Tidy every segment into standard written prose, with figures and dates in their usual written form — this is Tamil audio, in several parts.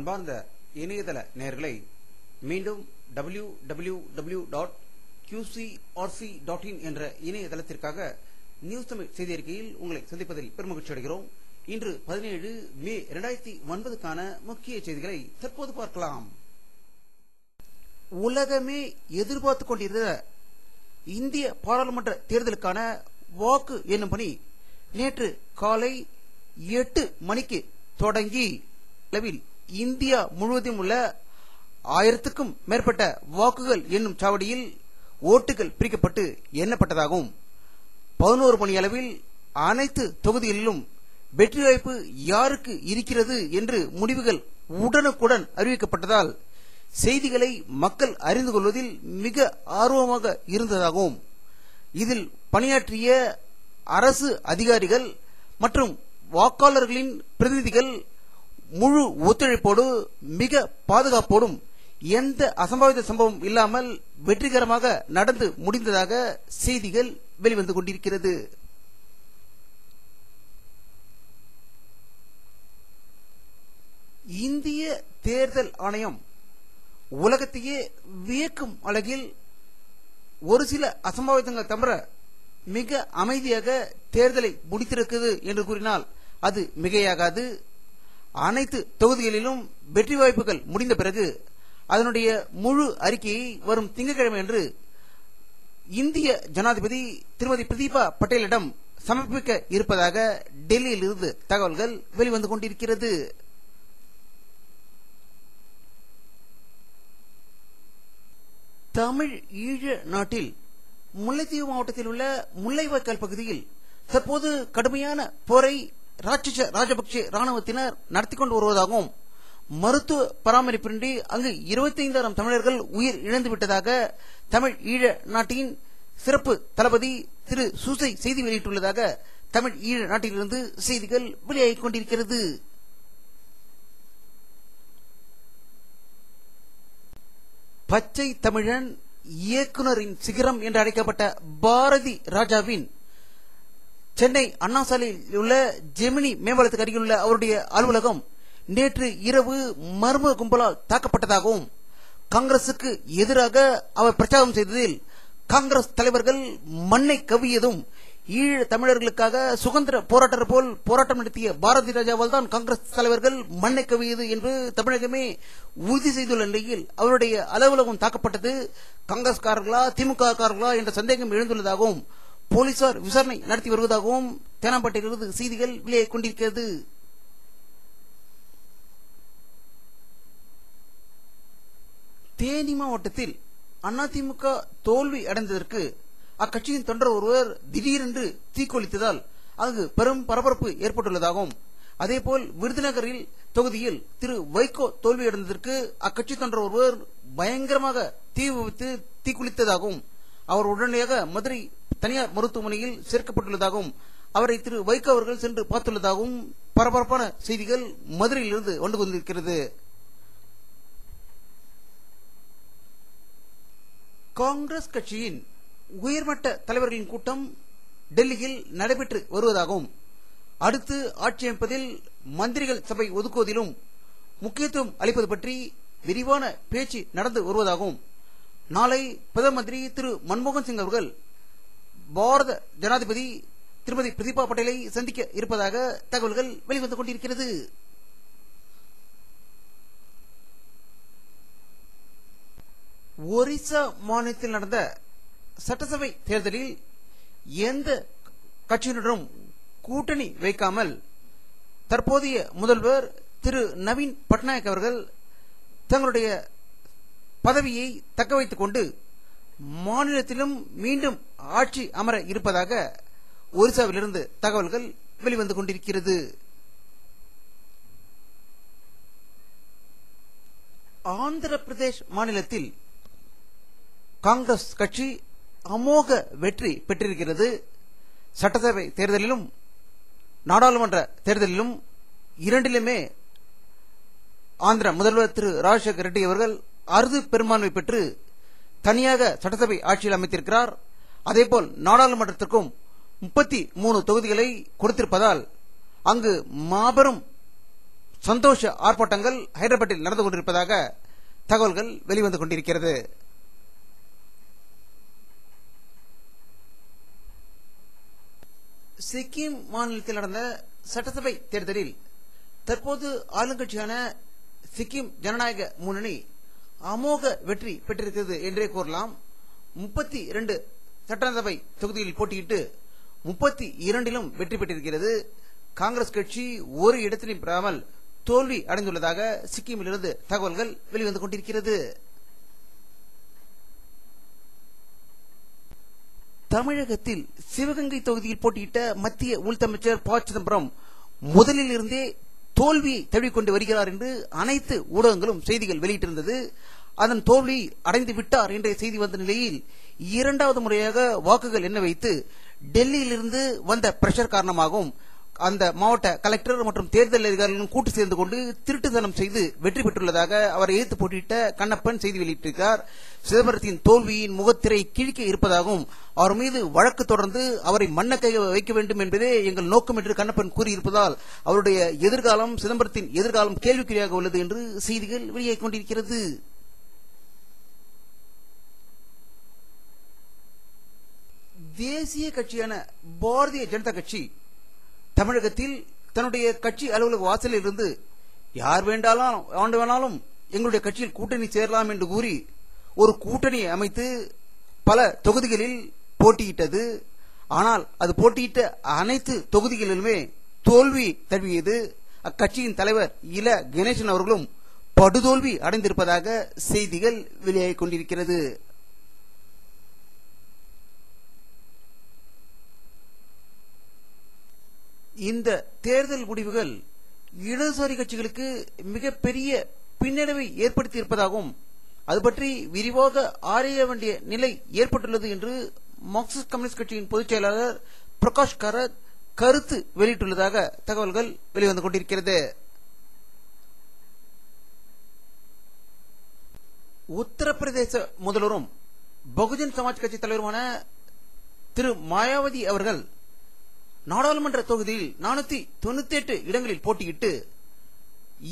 அன்பார்ந்த இணையதள நேயர்களை மீண்டும் www.qcrc.in என்ற இணையதளத்திற்காக நியூஸ் தமிழ் செய்தி அறிக்கையில் உங்களை சந்திப்பதில் பெருமகிழ்ச்சி அடைகிறோம். இன்று 17 மே 2009க்கான முக்கிய செய்திகளை தற்போது பார்க்கலாம். உலகமே எதிர்பார்த்துக் கொண்டிருந்த இந்திய பாராளுமன்ற தேர்தலுக்கான வாக்கு எண்ணும் பணி நேற்று காலை 8 மணிக்கு தொடங்கி அளவில் இந்தியா முழுவதும் உள்ள 1000க்கும் மேற்பட்ட வாக்குகள் எண்ணும் சாவடியில் ஓட்டுகள் பிரிக்கப்பட்டு எண்ணப்பட்டதாகவும் 11 மணி அளவில் அனைத்து தொகுதிகளிலும் வெற்றி வாய்ப்பு யாருக்கு இருக்கிறது என்று முடிவுகள் உடனுக்குடன் அறிவிக்கப்பட்டதால் செய்திகளை மக்கள் அறிந்து கொள்வதில் மிக ஆர்வமாக இருந்ததாகவும் இதில் பணியாற்றிய அரசு அதிகாரிகள் மற்றும் வாக்காளர்களின் பிரதிநிதிகள் முழு ஒத்துழைப்போடு மிக பாதுகாப்போடும் எந்த அசம்பாவித சம்பவம் இல்லாமல் வெற்றிகரமாக நடந்து முடிந்ததாக செய்திகள் வெளிவந்து கொண்டிருக்கிறது. இந்திய தேர்தல் ஆணையம் உலகத்தையே வியக்கும் அளவில் ஒரு சில அசம்பாவிதங்கள் தவிர மிக அமைதியாக தேர்தலை முடித்திருக்கிறது என்று கூறினால் அது மிகையாகாது. அனைத்து தொகுதிகளிலும் வெற்றி வாய்ப்புகள் முடிந்த பிறகு அதனுடைய முழு அறிக்கையை வரும் திங்கட்கிழமை அன்று இந்திய ஜனாதிபதி திருமதி பிரதீபா பட்டேலிடம் சமர்ப்பிக்க இருப்பதாக டெல்லியில் இருந்து தகவல்கள் வெளிவந்து கொண்டிருக்கிறது. தமிழ் ஈழ நாட்டில் முல்லைத்தீவு மாவட்டத்தில் உள்ள முல்லைவாய்க்கால் பகுதியில் தற்போது கடுமையான போரை ராஜபக்சே ராணுவத்தினர் நடத்தி கொண்டு வருவதாகவும் மருத்துவ பராமரிப்பின்றி அங்கு 25,000 தமிழர்கள் உயிர் இழந்துவிட்டதாக தமிழ் ஈழ நாட்டின் சிறப்பு தளபதி திரு சூசை செய்தி வெளியிட்டுள்ளதாக தமிழ் ஈழ நாட்டிலிருந்து செய்திகள் வெளியாகிக் கொண்டிருக்கிறது. பச்சை தமிழன் இயக்குனரின் சிகரம் என்று அழைக்கப்பட்ட பாரதி ராஜாவின் சென்னை அண்ணா சாலையில் உள்ள ஜெமினி மேம்பாலத்துக்கு அருகில் உள்ள அவருடைய அலுவலகம் நேற்று இரவு மர்ம கும்பலால் தாக்கப்பட்டதாகவும் காங்கிரசுக்கு எதிராக அவர் பிரச்சாரம் செய்ததில் காங்கிரஸ் தலைவர்கள் மண்ணை கவ்வியதும் ஈழ தமிழர்களுக்காக சுதந்திர போராட்டர் போல் போராட்டம் நடத்திய பாரதி ராஜாவால் தான் காங்கிரஸ் தலைவர்கள் மண்ணை கவ்வியது என்று தமிழகமே உறுதி செய்துள்ள நிலையில் அவருடைய அலுவலகம் தாக்கப்பட்டது காங்கிரஸ்காரர்களா திமுக காரர்களா என்ற சந்தேகம் எழுந்துள்ளதாகவும் போலீசார் விசாரணை நடத்தி வருவதாகவும் தேனாம்பேட்டையிலிருந்து செய்திகள் வெளியாகிக் கொண்டிருக்கிறது. தேனி மாவட்டத்தில் அதிமுக தோல்வி அடைந்ததற்கு அக்கட்சியின் தொண்டர் ஒருவர் திடீரென்று தீக்குளித்ததால் அங்கு பெரும் பரபரப்பு ஏற்பட்டுள்ளதாகவும் அதேபோல் விருதுநகரில் தொகுதியில் திரு வைகோ தோல்வியடைந்ததற்கு அக்கட்சி தொண்டர் ஒருவர் பயங்கரமாக தீ விபத்து தீக்குளித்ததாகவும் அவர் உடனடியாக மதுரை தனியார் மருத்துவமனையில் சேர்க்கப்பட்டுள்ளதாகவும் அவரை திரு வைகோ அவர்கள் சென்று பார்த்துள்ளதாகவும் பரபரப்பான செய்திகள் மதுரையிலிருந்து வந்து கொண்டிருக்கிறது. காங்கிரஸ் கட்சியின் உயர்மட்ட தலைவர்களின் கூட்டம் டெல்லியில் நடைபெற்று வருவதாகவும் அடுத்து ஆட்சி அமைப்பதில் மந்திரிகள் சபை ஒதுக்குவதிலும் முக்கியத்துவம் அளிப்பது பற்றி விரிவான பேச்சு நடந்து வருவதாகவும் நாளை பிரதம மந்திரி திரு மன்மோகன் சிங் அவர்கள் பாரத ஜனாதிபதி திருமதி பிரதீபா பட்டேலை சந்திக்க இருப்பதாக தகவல்கள் வெளிவந்து கொண்டிருக்கிறது. ஒரிசா மாநிலத்தில் நடந்த சட்டசபை தேர்தலில் எந்த கட்சியினரும் கூட்டணி வைக்காமல் தற்போதைய முதல்வர் திரு நவீன் பட்நாயக் அவர்கள் தங்களுடைய பதவியை தக்க வைத்துக் கொண்டு மாநிலத்திலும் மீண்டும் ஆட்சி அமர இருப்பதாக ஒரிசாவிலிருந்து தகவல்கள் வெளிவந்து கொண்டிருக்கிறது. ஆந்திர பிரதேஷ் மாநிலத்தில் காங்கிரஸ் கட்சி அமோக வெற்றி பெற்றிருக்கிறது. சட்டசபை தேர்தலிலும் நாடாளுமன்ற தேர்தலிலும் இரண்டிலுமே ஆந்திர முதல்வர் திரு ராஜசேகர ரெட்டி அவர்கள் அறுதி பெரும்பான்மை பெற்று தனியாக சட்டசபை ஆட்சியில் அமைத்திருக்கிறார். அதேபோல் நாடாளுமன்றத்திற்கும் 33 தொகுதிகளை கொடுத்திருப்பதால் அங்கு மாபெரும் சந்தோஷ ஆர்ப்பாட்டங்கள் ஹைதராபாத்தில் நடந்து கொண்டிருப்பதாக தகவல்கள் வெளிவந்து கொண்டிருக்கிறது. சிக்கிம் மாநிலத்தில் நடந்த சட்டசபை தேர்தலில் தற்போது ஆளுங்கட்சியான சிக்கிம் ஜனநாயக முன்னணி அமோக வெற்றி பெற்றிருக்கிறது என்றே கூறலாம். 32 சட்டசபை தொகுதிகளில் போட்டியிட்டு 32லும் வெற்றி பெற்றிருக்கிறது. காங்கிரஸ் கட்சி ஒரு இடத்திலும் பெறாமல் தோல்வி அடைந்துள்ளதாக சிக்கிமிலிருந்து தகவல்கள் வெளிவந்து கொண்டிருக்கிறது. தமிழகத்தில் சிவகங்கை தொகுதியில் போட்டியிட்ட மத்திய உள்துறை அமைச்சர் ப. சிதம்பரம் முதலில் இருந்தே தோல்வியை தழுவிக்கொண்டு வருகிறார் என்று அனைத்து ஊடகங்களும் செய்திகள் வெளியிட்டிருந்தது. அதன் தோல்வி அடைந்து விட்டார் என்ற செய்தி வந்த நிலையில் இரண்டாவது முறையாக வாக்குகள் எண்ண வைத்து டெல்லியிலிருந்து வந்த பிரஷர் காரணமாகவும் அந்த மாவட்ட கலெக்டர் மற்றும் தேர்தல் அதிகாரிகளும் கூட்டு சேர்ந்து கொண்டு திருட்டுத்தனம் செய்து வெற்றி பெற்றுள்ளதாக அவரை எதிர்த்து போட்டியிட்ட கண்ணப்பன் செய்தி வெளியிட்டிருக்கிறார். சிதம்பரத்தின் தோல்வியின் முகத்திரை கிழிக்க இருப்பதாகவும் அவர் மீது வழக்கு தொடர்ந்து அவரை மண்ணக்கை வைக்க வேண்டும் என்பதே எங்கள் நோக்கம் என்று கண்ணப்பன் கூறியிருப்பதால் அவருடைய எதிர்காலம், சிதம்பரத்தின் எதிர்காலம் கேள்விக்குறியாக உள்ளது என்று செய்திகள் வெளியாகிக் கொண்டிருக்கிறது. தேசிய கட்சியான பாரதிய ஜனதா கட்சி தமிழகத்தில் தன்னுடைய கட்சி அலுவலக வாசலில் இருந்து யார் வேண்டாலும் எங்களுடைய கட்சியில் கூட்டணி சேரலாம் என்று கூறி ஒரு கூட்டணி அமைத்து பல தொகுதிகளில் போட்டியிட்டது. ஆனால் அது போட்டியிட்ட அனைத்து தொகுதிகளிலுமே தோல்வி தழுவியது. அக்கட்சியின் தலைவர் இல கணேசன் அவர்களும் படுதோல்வி அடைந்திருப்பதாக செய்திகள் வெளியாகிக் கொண்டிருக்கிறது. இந்த தேர்தல் முடிவுகள் இடதுசாரி கட்சிகளுக்கு மிகப்பெரிய பின்னடைவை ஏற்படுத்தி இருப்பதாகவும் அது பற்றி விரிவாக ஆராய வேண்டிய நிலை ஏற்பட்டுள்ளது என்று மார்க்சிஸ்ட் கம்யூனிஸ்ட் கட்சியின் பொதுச் செயலாளர் பிரகாஷ் கராத் கருத்து வெளியிட்டுள்ளதாக தகவல்கள் வெளிவந்து கொண்டிருக்கிறது. உத்தரப்பிரதேச முதல்வரும் பகுஜன் சமாஜ் கட்சி தலைவருமான திரு மாயாவதி அவர்கள் நாடாளுமன்ற தொகுதியில் 498 இடங்களில் போட்டியிட்டு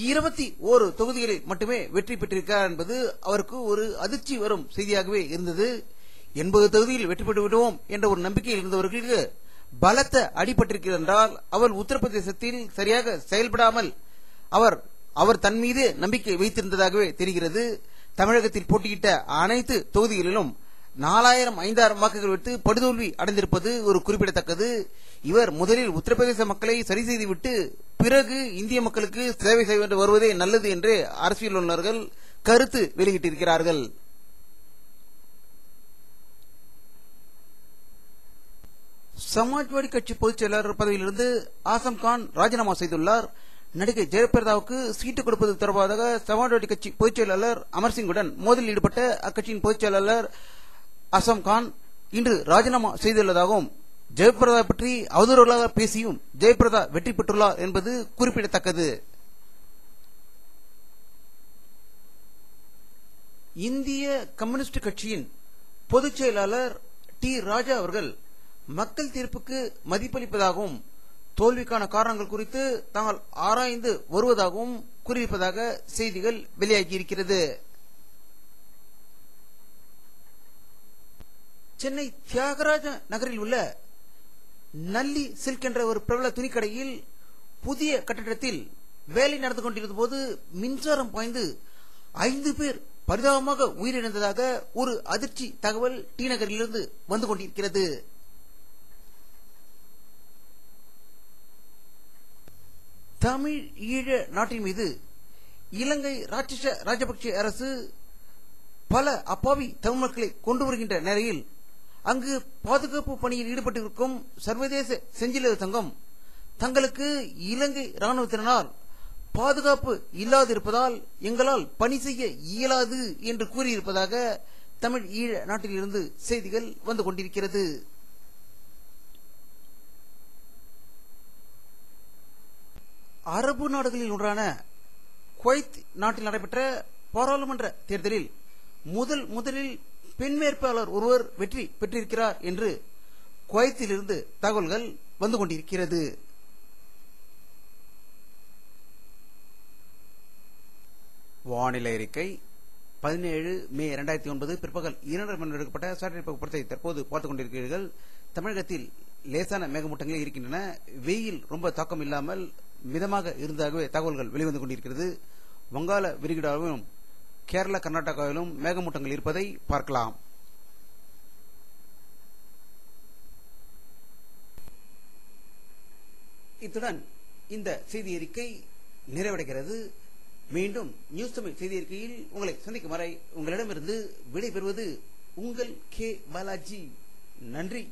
21 தொகுதிகளில் மட்டுமே வெற்றி பெற்றிருக்கிறார் என்பது அவருக்கு ஒரு அதிர்ச்சி வரும் செய்தியாகவே இருந்தது. 80 தொகுதியில் வெற்றி பெற்று விடுவோம் என்ற ஒரு நம்பிக்கையில் இருந்தவர்களுக்கு பலத்த அடிபட்டிருக்கிறது என்றால் அவர் உத்தரப்பிரதேசத்தில் சரியாக செயல்படாமல் அவர் தன் மீது நம்பிக்கை வைத்திருந்ததாகவே தெரிகிறது. தமிழகத்தில் போட்டியிட்ட அனைத்து தொகுதிகளிலும் 4000-5000 வாக்குகள் வைத்து படுதோல்வி அடைந்திருப்பது ஒரு குறிப்பிடத்தக்கது. இவர் முதலில் உத்தரப்பிரதேச மக்களை சரி செய்துவிட்டு பிறகு இந்திய மக்களுக்கு சேவை செய்து வருவதே நல்லது என்று அரசியல் வல்லுநர்கள் கருத்து வெளியிட்டிருக்கிறார்கள். சமாஜ்வாடி கட்சி பொதுச் செயலாளர் பதவியிலிருந்து ஆசம் கான் ராஜினாமா செய்துள்ளார். நடிகை ஜெயபிரதாவுக்கு சீட்டு கொடுப்பது தொடர்பாக சமாஜ்வாடி கட்சி பொதுச் செயலாளர் அமர்சிங்குடன் மோதலில் ஈடுபட்ட அக்கட்சியின் பொதுச் செயலாளர் ஆசம் கான் இன்று ராஜினாமா செய்துள்ளதாகவும் ஜெயபிரதா பற்றி அவதூறாக பேசியும் ஜெயபிரதா வெற்றி பெற்றுள்ளார் என்பது குறிப்பிடத்தக்கது. இந்திய கம்யூனிஸ்ட் கட்சியின் பொதுச் செயலாளர் டி ராஜா அவர்கள் மக்கள் தீர்ப்புக்கு மதிப்பளிப்பதாகவும் தோல்விக்கான காரணங்கள் குறித்து தாங்கள் ஆராய்ந்து வருவதாகவும் கூறியிருப்பதாக செய்திகள் வெளியாகியிருக்கிறது. சென்னை தியாகராஜ நகரில் உள்ள நல்லி சில்க் என்ற ஒரு பிரபல துணிக்கடையில் புதிய கட்டிடத்தில் வேலை நடந்து கொண்டிருந்த போது மின்சாரம் பாய்ந்து 5 பேர் பரிதாபமாக உயிரிழந்ததாக ஒரு அதிர்ச்சி தகவல் டி நகரிலிருந்து வந்து கொண்டிருக்கிறது. தமிழ் ஈழ நாட்டின் மீது இலங்கை ராஜபக்சே அரசு பல அப்பாவி தமிழ் மக்களை கொண்டு வருகின்ற நிலையில் அங்கு பாதுகாப்பு பணியில் ஈடுபட்டிருக்கும் சர்வதேச செஞ்சிலுவை சங்கம் தங்களுக்கு இலங்கை ராணுவத்தினால் பாதுகாப்பு இல்லாதிருப்பதால் எங்களால் பணி செய்ய இயலாது என்று கூறியிருப்பதாக தமிழ் ஈழ நாட்டிலிருந்து செய்திகள் வந்து கொண்டிருக்கிறது. அரபு நாடுகளில் ஒன்றான குவைத் நாட்டில் நடைபெற்ற பாராளுமன்ற தேர்தலில் முதலில் பெண் வேட்பாளர் ஒருவர் வெற்றி பெற்றிருக்கிறார் என்று குவைத்திலிருந்து தகவல்கள் வந்து கொண்டிருக்கிறது. வானிலை அறிக்கை 17 மே 2009 பிற்பகல் 2:30 மணி எடுக்கப்பட்ட சேட்டலைட் புகைப்படத்தை தற்போது பார்த்துக் கொண்டிருக்கிறீர்கள். தமிழகத்தில் லேசான மேகமூட்டங்களே இருக்கின்றன. வெயில் ரொம்ப தாக்கம் இல்லாமல் மிதமாக இருந்ததாகவே தகவல்கள் வெளிவந்து கொண்டிருக்கிறது. வங்காள விரிகுடாவிலும் கேரளா கர்நாடகாவிலும் மேகமூட்டங்கள் இருப்பதை பார்க்கலாம். இத்துடன் இந்த செய்தி அறிக்கை நிறைவடைகிறது. மீண்டும் நியூஸ் தமிழ் செய்தி அறிக்கையில் உங்களை சந்திக்கும் வரை உங்களிடமிருந்து விடைபெறுவது உங்கள் கே பாலாஜி. நன்றி.